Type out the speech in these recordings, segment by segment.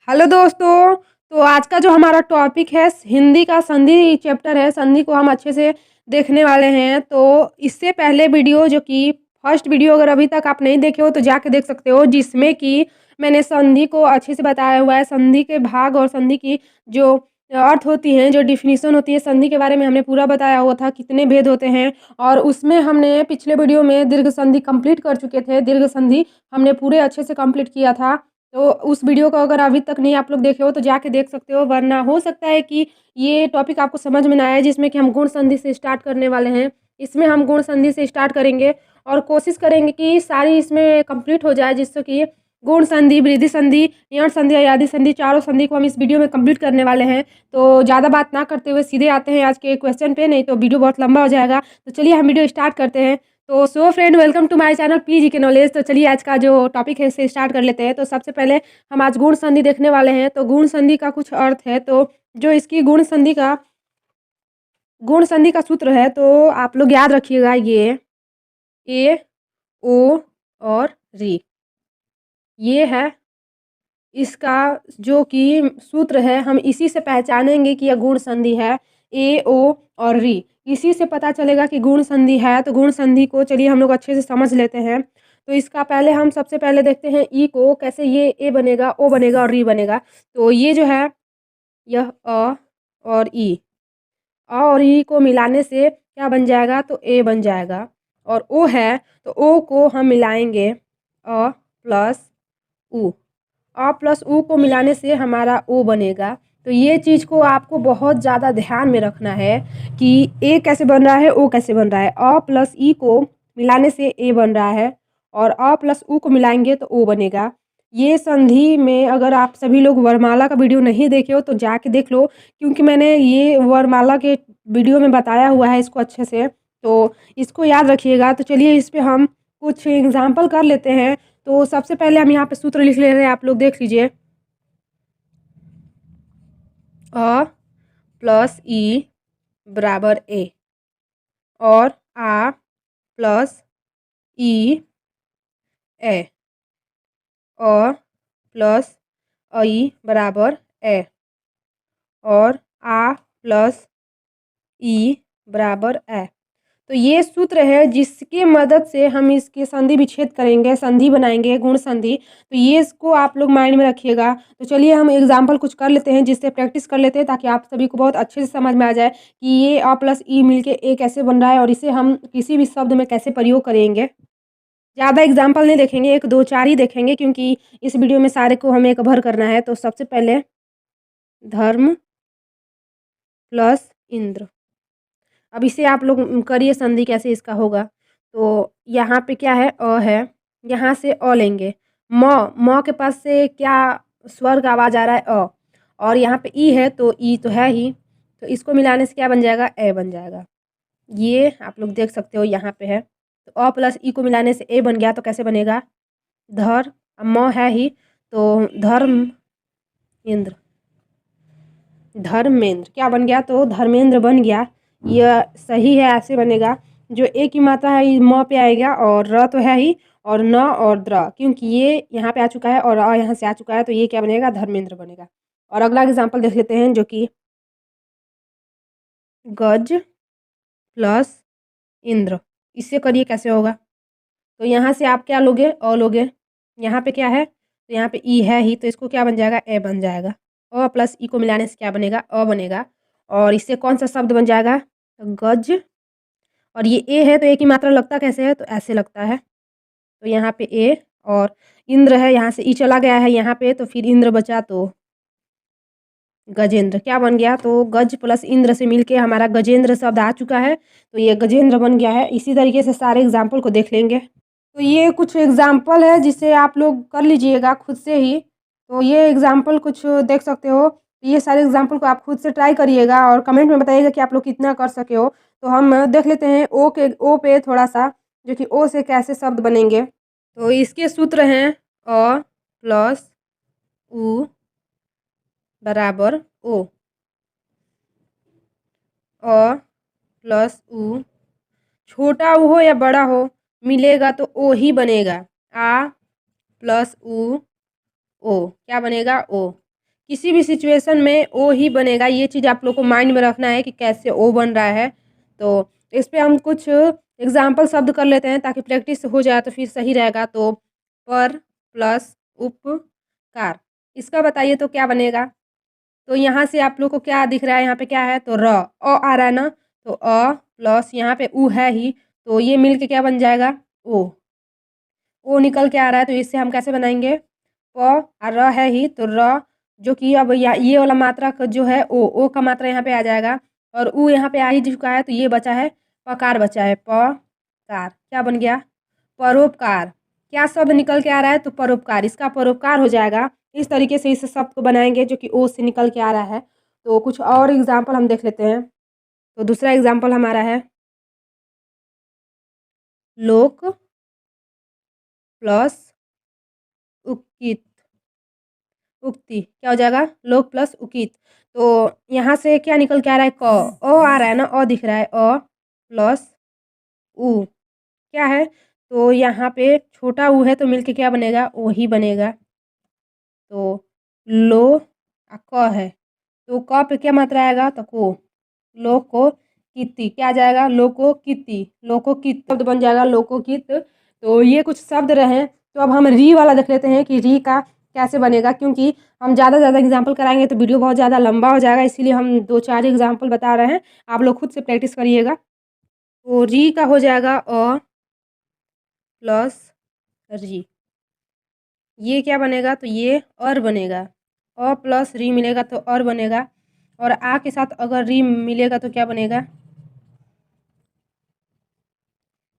Hello दोस्तों। तो आज का जो हमारा टॉपिक है हिंदी का संधि चैप्टर है। संधि को हम अच्छे से देखने वाले हैं। तो इससे पहले वीडियो जो कि फर्स्ट वीडियो अगर अभी तक आप नहीं देखे हो तो जाके देख सकते हो, जिसमें कि मैंने संधि को अच्छे से बताया हुआ है। संधि के भाग और संधि की जो अर्थ होती हैं, जो डिफिनीसन होती है संधि के बारे में हमने पूरा बताया हुआ था, कितने भेद होते हैं। और उसमें हमने पिछले वीडियो में दीर्घ संधि कंप्लीट कर चुके थे। दीर्घ संधि हमने पूरे अच्छे से कंप्लीट किया था। तो उस वीडियो को अगर अभी तक नहीं आप लोग देखे हो तो जाके देख सकते हो, वरना हो सकता है कि ये टॉपिक आपको समझ में ना आए, जिसमें कि हम गुण संधि से स्टार्ट करने वाले हैं। इसमें हम गुण संधि से स्टार्ट करेंगे और कोशिश करेंगे कि सारी इसमें कंप्लीट हो जाए, जिससे कि गुण संधि, वृद्धि संधि, यण संधि, अयादि संधि, चारों संधि को हम इस वीडियो में कंप्लीट करने वाले हैं। तो ज़्यादा बात ना करते हुए सीधे आते हैं आज के क्वेश्चन पे, नहीं तो वीडियो बहुत लंबा हो जाएगा। तो चलिए हम वीडियो स्टार्ट करते हैं। तो so friend, welcome to my channel PG के नॉलेज। तो चलिए आज का जो टॉपिक है इसे स्टार्ट कर लेते हैं। तो सबसे पहले हम आज गुण संधि देखने वाले हैं। तो गुण संधि का कुछ अर्थ है। तो जो इसकी गुण संधि का सूत्र है, तो आप लोग याद रखिएगा, ये ए, ओ और री, ये है इसका जो कि सूत्र है। हम इसी से पहचानेंगे कि यह गुण संधि है। ए, ओ और री, इसी से पता चलेगा कि गुण संधि है। तो गुण संधि को चलिए हम लोग अच्छे से समझ लेते हैं। तो इसका पहले हम सबसे पहले देखते हैं ई को, कैसे ये ए बनेगा, ओ बनेगा और री बनेगा। तो ये जो है, यह अ और ई, अ और ई को मिलाने से क्या बन जाएगा, तो ए बन जाएगा। और ओ है तो ओ को हम मिलाएंगे अ प्लस उ, अ प्लस उ को मिलाने से हमारा ओ बनेगा। तो ये चीज़ को आपको बहुत ज़्यादा ध्यान में रखना है कि ए कैसे बन रहा है, ओ कैसे बन रहा है। अ प्लस ई को मिलाने से ए बन रहा है और अ प्लस उ को मिलाएंगे तो ओ बनेगा। ये संधि में अगर आप सभी लोग वरमाला का वीडियो नहीं देखे हो तो जाके देख लो, क्योंकि मैंने ये वरमाला के वीडियो में बताया हुआ है इसको अच्छे से। तो इसको याद रखिएगा। तो चलिए इस पे हम कुछ एग्जाम्पल कर लेते हैं। तो सबसे पहले हम यहाँ पे सूत्र लिख ले रहे हैं, आप लोग देख लीजिए। अ प्लस ई बराबर ए, और आ प्लस ई ए, और प्लस आई बराबर ए, और आ प्लस ई बराबर ए। तो ये सूत्र है जिसके मदद से हम इसके संधि विच्छेद करेंगे, संधि बनाएंगे, गुण संधि। तो ये इसको आप लोग माइंड में रखिएगा। तो चलिए हम एग्जाम्पल कुछ कर लेते हैं, जिससे प्रैक्टिस कर लेते हैं, ताकि आप सभी को बहुत अच्छे से समझ में आ जाए कि ये अ प्लस ई मिलके ए कैसे बन रहा है और इसे हम किसी भी शब्द में कैसे प्रयोग करेंगे। ज़्यादा एग्जाम्पल नहीं देखेंगे, एक दो चार ही देखेंगे, क्योंकि इस वीडियो में सारे को हमें कवर करना है। तो सबसे पहले धर्म प्लस इंद्र। अब इसे आप लोग करिए संधि कैसे इसका होगा। तो यहाँ पे क्या है, अ है, यहाँ से अ लेंगे। म के पास से क्या स्वर का आवाज़ आ रहा है, अ, और यहाँ पे ई है तो ई तो है ही, तो इसको मिलाने से क्या बन जाएगा, ए बन जाएगा। ये आप लोग देख सकते हो यहाँ पे है। तो अ प्लस ई को मिलाने से ए बन गया। तो कैसे बनेगा, धर, अब म है ही तो धर्म इंद्र, धर्मेंद्र क्या बन गया, तो धर्मेंद्र बन गया। यह सही है, ऐसे बनेगा। जो ए की मात्रा है ये म पे आएगा, और र तो है ही, और न और द्र, क्योंकि ये यहाँ पे आ चुका है और अ यहाँ से आ चुका है, तो ये क्या बनेगा, धर्मेंद्र बनेगा। और अगला एग्जाम्पल देख लेते हैं, जो कि गज प्लस इंद्र। इससे करिए कैसे होगा। तो यहाँ से आप क्या लोगे, अ लोगे। यहाँ पे क्या है, तो यहाँ पे ई है ही, तो इसको क्या बन जाएगा, ए बन जाएगा। अ प्लस ई को मिलाने से क्या बनेगा, अ बनेगा। और इससे कौन सा शब्द बन जाएगा, तो गज। और ये ए है तो ए की मात्रा लगता कैसे है, तो ऐसे लगता है। तो यहाँ पे ए, और इंद्र है, यहाँ से ई चला गया है यहाँ पे, तो फिर इंद्र बचा, तो गजेंद्र क्या बन गया, तो गज प्लस इंद्र से मिलके हमारा गजेंद्र शब्द आ चुका है। तो ये गजेंद्र बन गया है। इसी तरीके से सारे एग्जाम्पल को देख लेंगे। तो ये कुछ एग्जाम्पल है जिसे आप लोग कर लीजिएगा खुद से ही। तो ये एग्जाम्पल कुछ देख सकते हो। ये सारे एग्जाम्पल को आप खुद से ट्राई करिएगा और कमेंट में बताइएगा कि आप लोग कितना कर सके हो। तो हम देख लेते हैं ओ पे थोड़ा सा, जो कि ओ से कैसे शब्द बनेंगे। तो इसके सूत्र हैं अ प्लस उ बराबर ओ, अ प्लस उ, छोटा ऊ हो या बड़ा हो मिलेगा तो ओ ही बनेगा। आ प्लस उ, ओ क्या बनेगा, ओ। किसी भी सिचुएशन में ओ ही बनेगा। ये चीज़ आप लोग को माइंड में रखना है कि कैसे ओ बन रहा है। तो इस पे हम कुछ एग्जाम्पल शब्द कर लेते हैं ताकि प्रैक्टिस हो जाए तो फिर सही रहेगा। तो पर प्लस उपकार, इसका बताइए तो क्या बनेगा। तो यहाँ से आप लोग को क्या दिख रहा है, यहाँ पे क्या है तो र आ रहा है ना, तो प्लस यहाँ पे उ है ही, तो ये मिल के क्या बन जाएगा ओ निकल के आ रहा है। तो इससे हम कैसे बनाएंगे प और र है ही, तो र जो कि अब ये वाला मात्रा का जो है ओ का मात्रा यहाँ पे आ जाएगा और उ यहाँ पे आ ही चुका है, तो ये बचा है पकार, बचा है पकार। क्या बन गया परोपकार। क्या शब्द निकल के आ रहा है तो परोपकार, इसका परोपकार हो जाएगा। इस तरीके से इस शब्द को बनाएंगे जो कि ओ से निकल के आ रहा है। तो कुछ और एग्जाम्पल हम देख लेते हैं। तो दूसरा एग्जाम्पल हमारा है लोक प्लस उकित, उक्ति क्या हो जाएगा लोक प्लस उकित। तो यहाँ से क्या निकल के आ रहा है क, आ रहा है ना, दिख रहा है प्लस उ क्या है, तो यहाँ पे छोटा उ है तो मिलके क्या बनेगा ओ ही बनेगा। तो लो क है तो क पे क्या मात्रा आएगा तो को, लोको किति क्या आ जाएगा लोको किति, लोको कित शब्द बन जाएगा लोको कित। तो ये कुछ शब्द रहे। तो अब हम री वाला देख लेते हैं कि री का कैसे बनेगा, क्योंकि हम ज़्यादा से ज़्यादा एग्जाम्पल कराएंगे तो वीडियो बहुत ज़्यादा लंबा हो जाएगा, इसीलिए हम 2-4 एग्जाम्पल बता रहे हैं। आप लोग खुद से प्रैक्टिस करिएगा। तो री का हो जाएगा प्लस री, ये क्या बनेगा तो ये और बनेगा, प्लस री मिलेगा तो और बनेगा, और आ के साथ अगर री मिलेगा तो क्या बनेगा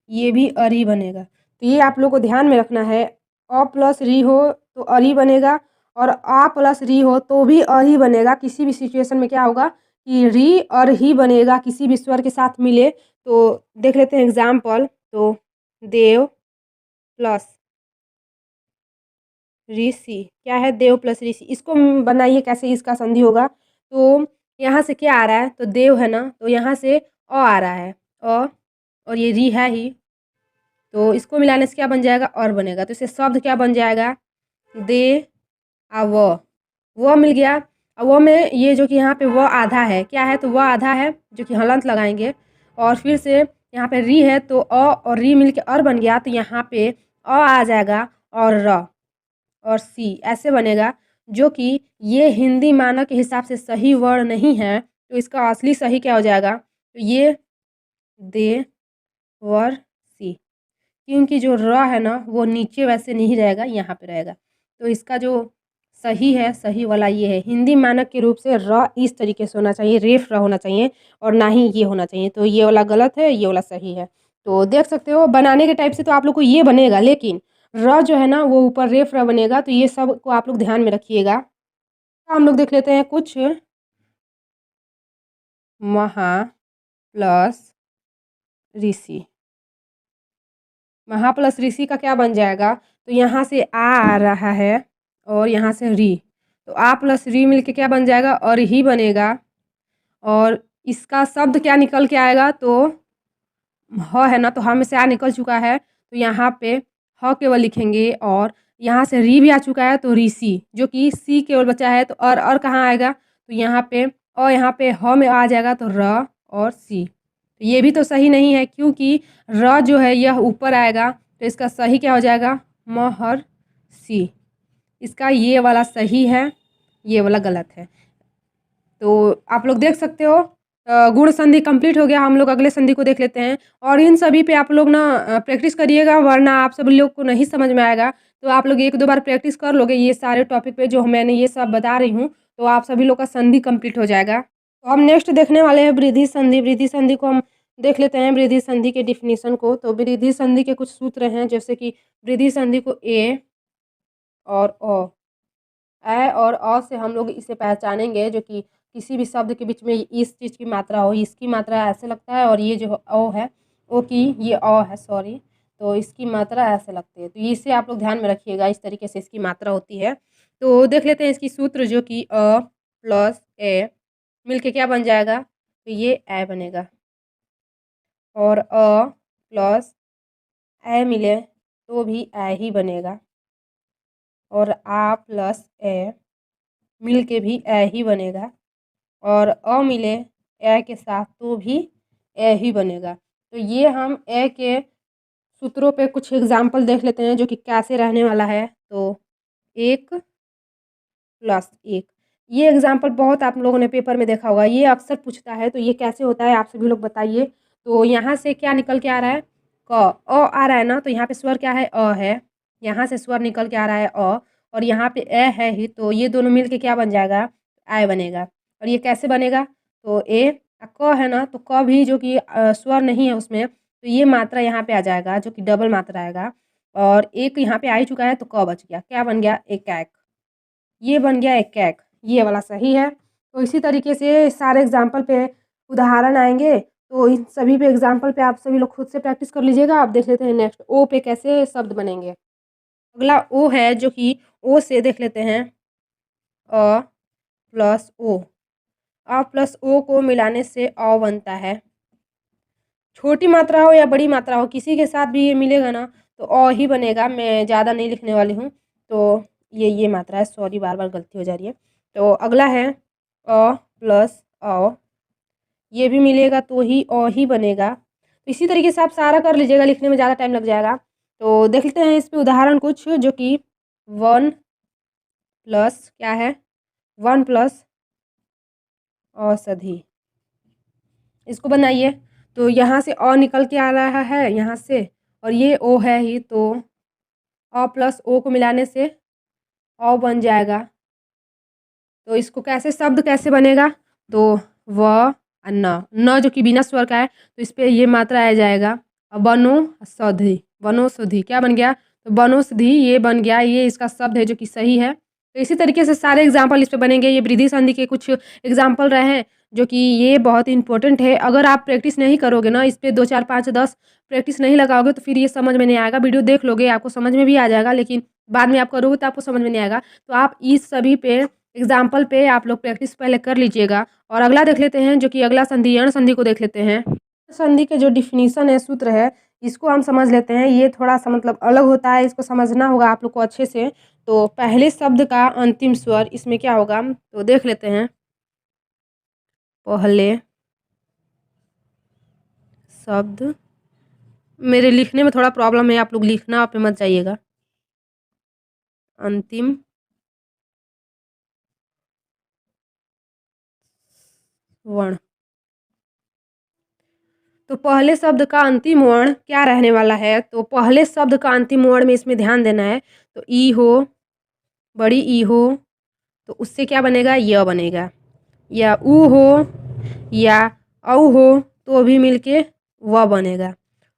ये भी अरी बनेगा। तो ये आप लोग को ध्यान में रखना है। प्लस री हो तो अरी बनेगा और आ प्लस री हो तो भी अही बनेगा। किसी भी सिचुएशन में क्या होगा कि री और ही बनेगा, किसी भी स्वर के साथ मिले। तो देख लेते हैं एग्जाम्पल। तो देव प्लस ऋषि क्या है देव प्लस ऋषि, इसको बनाइए कैसे इसका संधि होगा। तो यहाँ से क्या आ रहा है तो देव है ना, तो यहाँ से आ रहा है और ये री है ही, तो इसको मिलाने से क्या बन जाएगा और बनेगा। तो इससे शब्द क्या बन जाएगा दे आ वो मिल गया। अब वो में ये जो कि यहाँ पे वो आधा है, क्या है तो वो आधा है जो कि हलंत लगाएंगे, और फिर से यहाँ पे री है तो और री मिल के और बन गया। तो यहाँ पे आ जाएगा और र और सी ऐसे बनेगा, जो कि ये हिंदी मानक के हिसाब से सही वर्ण नहीं है। तो इसका असली सही क्या हो जाएगा तो ये दे वर सी, क्योंकि जो र है ना वो नीचे वैसे नहीं रहेगा, यहाँ पे रहेगा। तो इसका जो सही है सही वाला ये है। हिंदी मानक के रूप से र इस तरीके से होना चाहिए, रेफ र होना चाहिए और ना ही ये होना चाहिए। तो ये वाला गलत है, ये वाला सही है। तो देख सकते हो बनाने के टाइप से तो आप लोग को ये बनेगा, लेकिन र जो है ना वो ऊपर रेफ र बनेगा। तो ये सब को आप लोग ध्यान में रखिएगा। हम लोग देख लेते हैं कुछ महा प्लस ऋषि। महा प्लस ऋषि का क्या बन जाएगा तो यहाँ से आ रहा है और यहाँ से री, तो आ प्लस री मिलके क्या बन जाएगा और ही बनेगा। और इसका शब्द क्या निकल के आएगा तो ह है ना, तो ह में से आ निकल चुका है तो यहाँ पे ह केवल लिखेंगे, और यहाँ से री भी आ चुका है तो ऋषि, जो कि सी केवल बचा है। तो और कहाँ आएगा तो यहाँ पे और यहाँ पे ह में आ जाएगा तो र और सी। तो ये भी तो सही नहीं है, क्योंकि र जो है यह ऊपर आएगा। तो इसका सही क्या हो जाएगा महर सी। इसका ये वाला सही है, ये वाला गलत है। तो आप लोग देख सकते हो गुण संधि कंप्लीट हो गया। हम लोग अगले संधि को देख लेते हैं, और इन सभी पे आप लोग ना प्रैक्टिस करिएगा, वरना आप सब लोग को नहीं समझ में आएगा। तो आप लोग 1-2 बार प्रैक्टिस कर लोगे ये सारे टॉपिक पे जो मैंने ये सब बता रही हूँ, तो आप सभी लोग का संधि कंप्लीट हो जाएगा। तो हम नेक्स्ट देखने वाले हैं वृद्धि संधि। वृद्धि संधि को हम देख लेते हैं, वृद्धि संधि के डिफिनीशन को। तो वृद्धि संधि के कुछ सूत्र हैं, जैसे कि वृद्धि संधि को ए और ए और से हम लोग इसे पहचानेंगे, जो कि किसी भी शब्द के बीच में इस चीज़ की मात्रा हो, इसकी मात्रा ऐसे लगता है, और ये जो ओ है ओ की ये है सॉरी, तो इसकी मात्रा ऐसे लगती है। तो इसे आप लोग ध्यान में रखिएगा, इस तरीके से इसकी मात्रा होती है। तो देख लेते हैं इसकी सूत्र, जो कि प्लस ए मिलके क्या बन जाएगा तो ये ए बनेगा, और प्लस ए मिले तो भी ए ही बनेगा, और आ प्लस ए मिल के भी ए ही बनेगा, और अ मिले ए के साथ तो भी ए ही बनेगा। तो ये हम ए के सूत्रों पे कुछ एग्जाम्पल देख लेते हैं जो कि कैसे रहने वाला है। तो 1 प्लस 1, ये एग्जाम्पल बहुत आप लोगों ने पेपर में देखा होगा, ये अक्सर पूछता है। तो ये कैसे होता है आप सभी लोग बताइए। तो यहाँ से क्या निकल के आ रहा है, क, अ आ रहा है ना, तो यहाँ पे स्वर क्या है, अ है। यहाँ से स्वर निकल के आ रहा है अ, और यहाँ पे ए है ही, तो ये दोनों मिल के क्या बन जाएगा, आय बनेगा। और ये कैसे बनेगा, तो ए क है ना, तो क भी जो कि स्वर नहीं है उसमें, तो ये मात्रा यहाँ पे आ जाएगा जो कि डबल मात्रा आएगा। और एक यहाँ पे आ ही चुका है, तो क बच गया, क्या बन गया, एक, ये बन गया एक, ये वाला सही है। तो इसी तरीके से सारे एग्जाम्पल पे उदाहरण आएंगे, तो इन सभी पे एग्जाम्पल पे आप सभी लोग खुद से प्रैक्टिस कर लीजिएगा। आप देख लेते हैं नेक्स्ट ओ पे कैसे शब्द बनेंगे। अगला ओ है जो कि ओ से देख लेते हैं, अ प्लस ओ, अ प्लस ओ को मिलाने से अ बनता है। छोटी मात्रा हो या बड़ी मात्रा हो, किसी के साथ भी ये मिलेगा ना तो अ ही बनेगा। मैं ज़्यादा नहीं लिखने वाली हूँ, तो ये मात्रा है, सॉरी बार बार गलती हो जा रही है। तो अगला है अ प्लस अ, ये भी मिलेगा तो ही अ ही बनेगा। तो इसी तरीके से आप सारा कर लीजिएगा, लिखने में ज़्यादा टाइम लग जाएगा। तो देख लेते हैं इस पे उदाहरण कुछ, जो कि 1 प्लस क्या है, 1 प्लस औषधि, इसको बनाइए। तो यहाँ से अ निकल के आ रहा है यहाँ से, और ये ओ है ही, तो अ प्लस ओ को मिलाने से अ बन जाएगा। तो इसको कैसे शब्द कैसे बनेगा, तो व न जो कि बिना स्वर का है, तो इस पे ये मात्रा आ जाएगा। वनौषधि, वनौषधि क्या बन गया, तो वनौषधि ये बन गया, ये इसका शब्द है जो कि सही है। तो इसी तरीके से सारे एग्जाम्पल इस पे बनेंगे। ये वृद्धि संधि के कुछ एग्जाम्पल रहे हैं जो कि ये बहुत इंपॉर्टेंट है। अगर आप प्रैक्टिस नहीं करोगे ना, इस पे 2 4 5 10 प्रैक्टिस नहीं लगाओगे, तो फिर ये समझ में नहीं आएगा। वीडियो देख लोगे आपको समझ में भी आ जाएगा, लेकिन बाद में आप करोगे तो आपको समझ में नहीं आएगा। तो आप इस सभी पे एग्जाम्पल पे आप लोग प्रैक्टिस पहले कर लीजिएगा। और अगला देख लेते हैं, जो कि अगला संधि यण संधि को देख लेते हैं। संधि के जो डिफिनीशन है, सूत्र है, इसको हम समझ लेते हैं। ये थोड़ा सा मतलब अलग होता है, इसको समझना होगा आप लोग को अच्छे से। तो पहले शब्द का अंतिम स्वर इसमें क्या होगा, तो देख लेते हैं। पहले शब्द, मेरे लिखने में थोड़ा प्रॉब्लम है, आप लोग लिखना पे मत जाइएगा। अंतिम वर्ण, तो पहले शब्द का अंतिम वर्ण क्या रहने वाला है, तो पहले शब्द का अंतिम वर्ण में इसमें ध्यान देना है। तो ई हो, बड़ी ई हो, तो उससे क्या बनेगा, य बनेगा। या ऊ हो या औ हो, तो भी मिलके व बनेगा।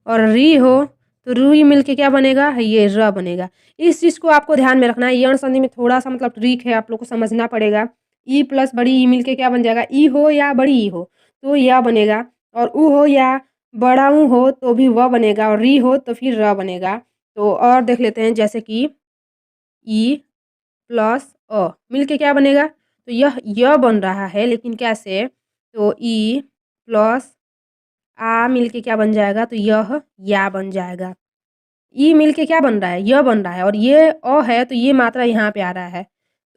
और री हो तो रू मिलके क्या बनेगा, ये र बनेगा। इस चीज़ को आपको ध्यान में रखना है। यण संधि में थोड़ा सा मतलब ट्रिक है, आप लोग को समझना पड़ेगा। ई प्लस बड़ी ई मिलके क्या बन जाएगा, ई हो या बड़ी ई हो तो यह बनेगा। और ऊ हो या बड़ा ऊ हो तो भी व बनेगा, और री हो तो फिर र बनेगा। तो और देख लेते हैं, जैसे कि ई प्लस अ मिलके क्या बनेगा, तो यह बन रहा है, लेकिन कैसे, तो ई प्लस आ मिलके क्या बन जाएगा, तो यह या बन जाएगा। ई मिलके क्या बन रहा है, यह बन रहा है, और ये अ है तो ये मात्रा यहाँ पे आ रहा है।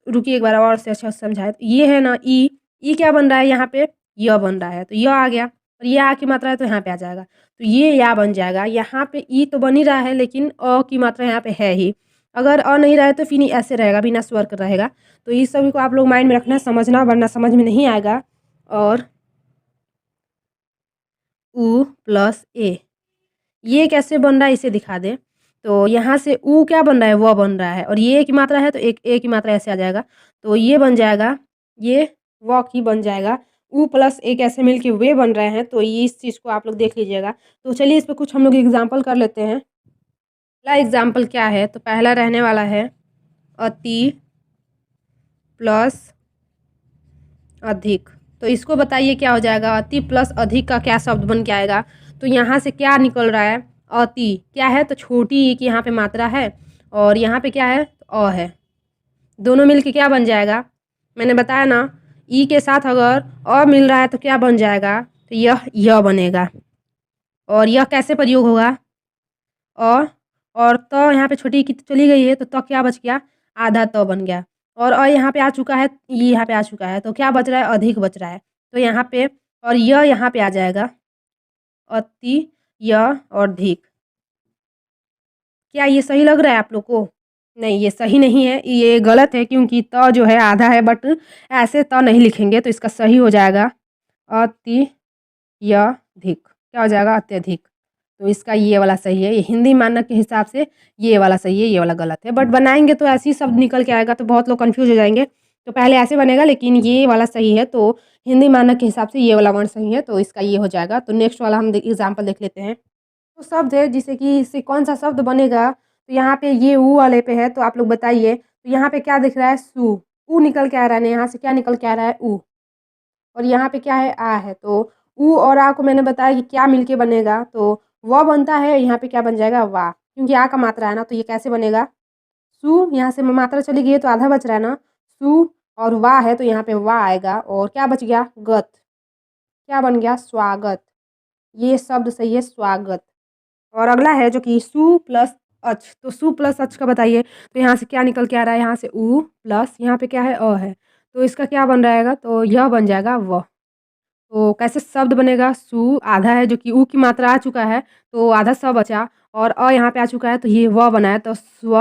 रुकिए एक बार और से अच्छा समझाए। तो ये है ना ई क्या बन रहा है यहाँ पे, यह बन रहा है, तो यह आ गया, और ये आ की मात्रा है तो यहाँ पे आ जाएगा, तो ये या बन जाएगा। यहाँ पे ई तो बन ही रहा है, लेकिन अ की मात्रा यहाँ पे है ही। अगर अ नहीं रहे तो फिर ऐसे रहेगा, बिना स्वर कर रहेगा। तो इस सभी को आप लोग माइंड में रखना, समझना, वरना समझ में नहीं आएगा। और उ प्लस ए, ये कैसे बन रहा है इसे दिखा दे। तो यहाँ से ऊ क्या बन रहा है, वह बन रहा है, और ये की मात्रा है तो एक ए की मात्रा ऐसे आ जाएगा, तो ये बन जाएगा, ये व की बन जाएगा। ऊ प्लस ए कैसे मिल के वे बन रहे हैं, तो ये इस चीज़ को आप लोग देख लीजिएगा। तो चलिए इस पर कुछ हम लोग एग्जाम्पल कर लेते हैं। पहला एग्जाम्पल क्या है, तो पहला रहने वाला है अति प्लस अधिक। तो इसको बताइए क्या हो जाएगा, अति प्लस अधिक का क्या शब्द बन के आएगा। तो यहाँ से क्या निकल रहा है, अति क्या है, तो छोटी ई की यहाँ पे मात्रा है, और यहाँ पे क्या है, अ है। दोनों मिल के क्या बन जाएगा, मैंने बताया ना, ई के साथ अगर अ मिल रहा है तो क्या बन जाएगा, तो यह बनेगा। और यह कैसे प्रयोग होगा, अ और तो यहाँ पे छोटी की चली गई है, तो क्या बच गया, आधा तो बन गया। और यहाँ पे आ चुका है, ये यहाँ पे आ चुका है, तो क्या बच रहा है? अधिक बच रहा है। तो यहाँ पे और यह यहाँ पे आ जाएगा, अति, य और धिक। क्या ये सही लग रहा है आप लोग को? नहीं, ये सही नहीं है, ये गलत है, क्योंकि त जो है आधा है, बट ऐसे त नहीं लिखेंगे, तो इसका सही हो जाएगा अत्यधिक। क्या हो जाएगा? अत्यधिक। तो इसका ये वाला सही है। ये हिंदी मानक के हिसाब से ये वाला सही है, ये वाला गलत है। बट बनाएंगे तो ऐसे ही शब्द निकल के आएगा, तो बहुत लोग कंफ्यूज हो जाएंगे। तो पहले ऐसे बनेगा, लेकिन ये वाला सही है, तो हिंदी मानक के हिसाब से ये वाला वर्ण सही है, तो इसका ये हो जाएगा। तो नेक्स्ट वाला हम एग्जाम्पल देख लेते हैं। तो शब्द है, जिससे कि इससे कौन सा शब्द बनेगा? तो यहाँ पे ये ऊ वाले पे है, तो आप लोग बताइए। तो यहाँ पे क्या दिख रहा है? सु। ऊ निकल के आ रहा है, यहाँ से क्या निकल के आ रहा है? ऊ। और यहाँ पे क्या है? आ है। तो ऊ और आ को मैंने बताया कि क्या मिलके बनेगा, तो व बनता है। यहाँ पे क्या बन जाएगा? वाह, क्योंकि आ का मात्रा है ना, तो ये कैसे बनेगा? सु, यहाँ से मात्रा चली गई है, तो आधा बच रहा है ना। सु और वाह है, तो यहाँ पे वाह आएगा। और क्या बच गया? गत। क्या बन गया? स्वागत। ये शब्द सही है, स्वागत। और अगला है जो कि सु प्लस अच। तो सु प्लस अच का बताइए। तो यहाँ से क्या निकल के आ रहा है? यहाँ से ऊ प्लस यहाँ पे क्या है? अ है। तो इसका क्या बन रहेगा? तो यह बन जाएगा व। तो कैसे शब्द बनेगा? सु आधा है, जो कि ऊ की मात्रा आ चुका है, तो आधा स बचा। और अ यहाँ पे आ चुका है, तो ये व बना है, तो स्व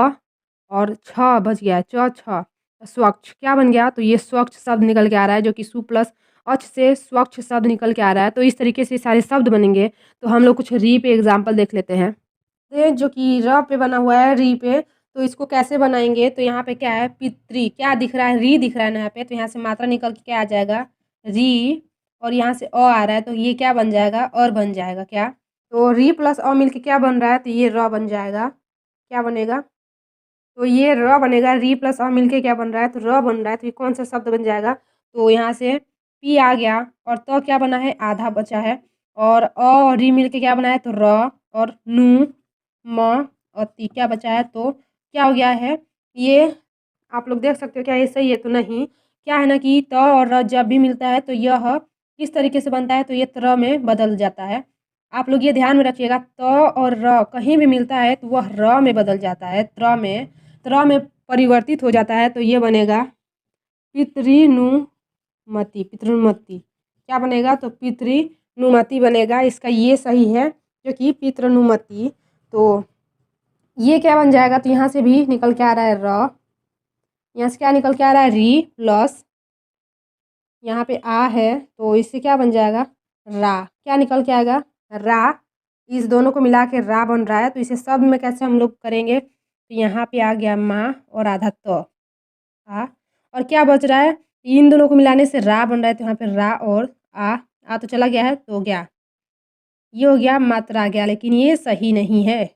और छ बच गया है, च छ। स्वच्छ क्या बन गया? तो ये स्वच्छ शब्द निकल के आ रहा है, जो कि सु प्लस अच से स्वच्छ शब्द निकल के आ रहा है। तो इस तरीके से सारे शब्द बनेंगे। तो हम लोग कुछ री पे एग्जाम्पल देख लेते हैं। ये जो कि र पे बना हुआ है, री पे, तो इसको कैसे बनाएंगे? तो यहाँ पे क्या है? पितृ। क्या दिख रहा है? री दिख रहा है ना यहाँ पे, तो यहाँ से मात्रा निकल के क्या आ जाएगा? री। और यहाँ से अ आ रहा है, तो ये क्या बन जाएगा? और बन जाएगा। क्या? तो री प्लस अ मिलके क्या बन रहा है? तो ये र बन जाएगा। क्या बनेगा? तो ये र बनेगा। री प्लस अ मिलके क्या बन रहा है? तो र बन रहा है। तो ये कौन सा शब्द बन जाएगा? तो यहाँ से पी आ गया, और तो क्या बना है? आधा बचा है। और अ और री मिलके क्या बना है? तो र। और नु, म, अति क्या बचा है? तो क्या हो गया है? ये आप लोग देख सकते हो, क्या ये सही है? तो नहीं। क्या है ना कि त और र जब भी मिलता है, तो यह किस तरीके से बनता है? तो ये त्र में बदल जाता है। आप लोग ये ध्यान में रखिएगा, त और र कहीं भी मिलता है, तो वह र में बदल जाता है, त्र में परिवर्तित हो जाता है। तो ये बनेगा पितृनुमति। पितृनुमति क्या बनेगा? तो पितृनुमति बनेगा। इसका ये सही है, जो कि पितृनुमति। तो ये क्या बन जाएगा? तो यहाँ से भी निकल के आ रहा है र, यहाँ से क्या निकल के आ रहा है? री प्लस यहाँ पे आ है, तो इससे क्या बन जाएगा? रा। क्या निकल के आएगा? रा। इस दोनों को मिला के रा बन रहा है। तो इसे शब्द में कैसे हम लोग करेंगे? तो यहाँ पे आ गया माँ और आधा तो आ, और क्या बच रहा है? इन दोनों को मिलाने से रा बन रहा है, तो यहाँ पे रा और आ तो चला गया है, तो गया। ये हो गया मात्रा आ गया, लेकिन ये सही नहीं है।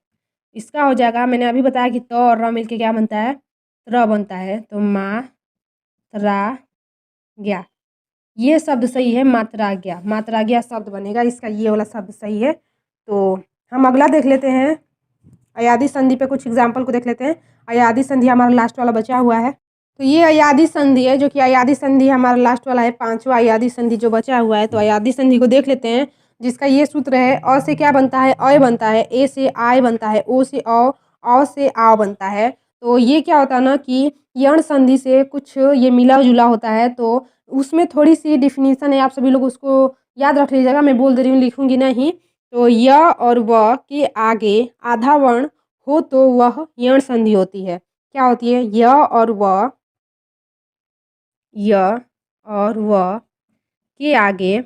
इसका हो जाएगा, मैंने अभी बताया कि तो और र मिलके क्या बनता है? र बनता है। तो माँ रा गया, ये शब्द सही है। मात्रा गया, मात्रा गया शब्द बनेगा। इसका ये वाला शब्द सही है। तो हम अगला देख लेते हैं, अयादी संधि पे कुछ एग्जाम्पल को देख लेते हैं। अयादी संधि हमारा लास्ट वाला बचा हुआ है। तो ये अयादी संधि है, जो कि अयादी संधि हमारा लास्ट वाला है, पांचवा अयादी संधि जो बचा हुआ है। तो अयादी संधि को देख लेते हैं, जिसका ये सूत्र है। अ से क्या बनता है? अय बनता है। ए से आय बनता है। ओ से औ से आव बनता है। तो ये क्या होता है ना कि यण संधि से कुछ ये मिला जुला होता है, तो उसमें थोड़ी सी डिफिनीसन है, आप सभी लोग उसको याद रख लीजिएगा। मैं बोल दे रही हूँ, लिखूंगी नहीं। तो य और व के आगे आधा वर्ण हो, तो वह यण संधि होती है। क्या होती है? य और व, य और व के आगे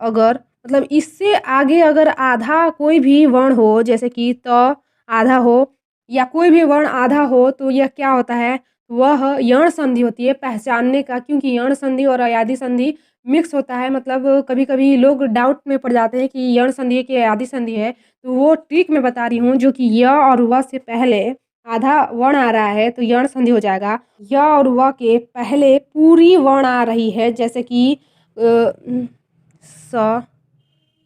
अगर, मतलब इससे आगे अगर आधा कोई भी वर्ण हो, जैसे कि त आधा हो, या कोई भी वर्ण आधा हो, तो यह क्या होता है? वह यण संधि होती है। पहचानने का, क्योंकि यण संधि और अयादी संधि मिक्स होता है। मतलब कभी कभी लोग डाउट में पड़ जाते हैं कि यण संधि है कि अयादी संधि है। तो वो ट्रिक मैं बता रही हूँ, जो कि य और व से पहले आधा वर्ण आ रहा है, तो यण संधि हो जाएगा। य और व के पहले पूरी वर्ण आ रही है, जैसे कि स,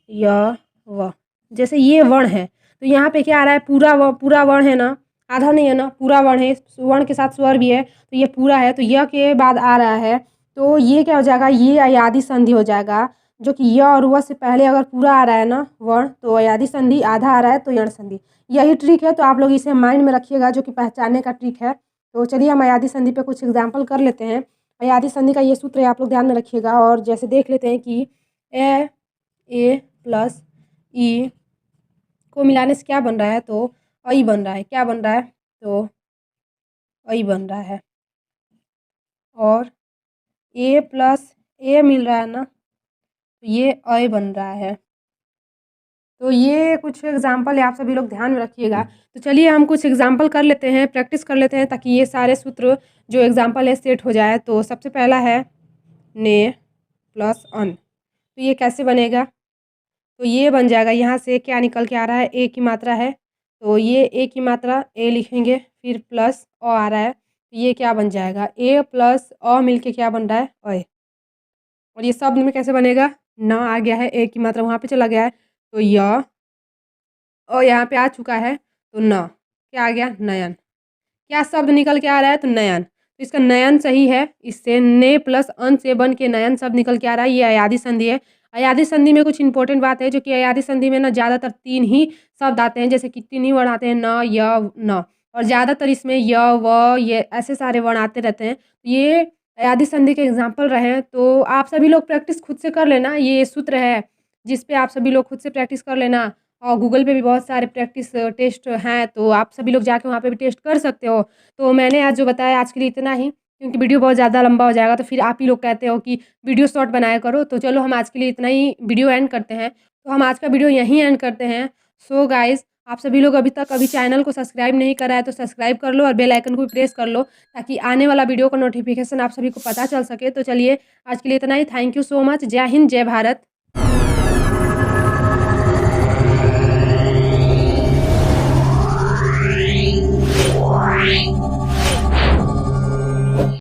य, व, जैसे ये वर्ण है, तो यहाँ पे क्या आ रहा है? पूरा वर्ण है ना, आधा नहीं है ना, पूरा वर्ण है। वर्ण के साथ स्वर भी है, तो ये पूरा है। तो य के बाद आ रहा है, तो ये क्या हो जाएगा? ये अयादी संधि हो जाएगा। जो कि य और व से पहले अगर पूरा आ रहा है ना वर्ण, तो अयादी संधि, आधा आ रहा है तो यण संधि। यही ट्रिक है, तो आप लोग इसे माइंड में रखिएगा, जो कि पहचानने का ट्रिक है। तो चलिए हम अयादी संधि पे कुछ एग्जाम्पल कर लेते हैं। अयादी संधि का ये सूत्र है, आप लोग ध्यान में रखिएगा। और जैसे देख लेते हैं कि ए प्लस ई को मिलाने से क्या बन रहा है, तो अई बन रहा है। क्या बन रहा है, तो अई बन रहा है। और ए प्लस ए मिल रहा है ना, तो ये अय बन रहा है। तो ये कुछ एग्जाम्पल है, आप सभी लोग ध्यान में रखिएगा। तो चलिए हम कुछ एग्जाम्पल कर लेते हैं, प्रैक्टिस कर लेते हैं, ताकि ये सारे सूत्र जो एग्जाम्पल है सेट हो जाए। तो सबसे पहला है ने प्लस अन। तो ये कैसे बनेगा, तो ये बन जाएगा, यहाँ से क्या निकल के आ रहा है, ए की मात्रा है, तो ये ए की मात्रा ए लिखेंगे, फिर प्लस अ आ रहा है, तो ये क्या बन जाएगा, ए प्लस अ मिलके क्या बन रहा है, अय। और ये शब्द में कैसे बनेगा, न आ गया है, ए की मात्रा वहाँ पे चला गया है, तो य और यहाँ पे आ चुका है, तो न क्या आ गया, नयन। क्या शब्द निकल के आ रहा है, तो नयन। तो इसका नयन सही है, इससे ने प्लस अन से बन के नयन शब्द निकल के आ रहा है। ये अयादी संधि है। अयादी संधि में कुछ इंपॉर्टेंट बात है, जो कि अयादी संधि में ना ज़्यादातर 3 ही शब्द आते हैं, जैसे कि 3 ही वर्ण आते हैं, न, य, न। और ज़्यादातर इसमें य, व, ये ऐसे सारे वर्ण आते रहते हैं। ये अयादी संधि के एग्जाम्पल रहे हैं। तो आप सभी लोग प्रैक्टिस खुद से कर लेना। ये सूत्र है जिस पे आप सभी लोग खुद से प्रैक्टिस कर लेना। और गूगल पे भी बहुत सारे प्रैक्टिस टेस्ट हैं, तो आप सभी लोग जाके वहाँ पे भी टेस्ट कर सकते हो। तो मैंने आज जो बताया आज के लिए इतना ही, क्योंकि वीडियो बहुत ज़्यादा लंबा हो जाएगा, तो फिर आप ही लोग कहते हो कि वीडियो शॉर्ट बनाया करो। तो चलो हम आज के लिए इतना ही वीडियो एंड करते हैं। तो हम आज का वीडियो यहीं एंड करते हैं। सो गाइज़, आप सभी लोग अभी चैनल को सब्सक्राइब नहीं करा है तो सब्सक्राइब कर लो, और बेल आइकन को भी प्रेस कर लो, ताकि आने वाला वीडियो का नोटिफिकेशन आप सभी को पता चल सके। तो चलिए आज के लिए इतना ही। Thank you so much. जय हिंद, जय भारत।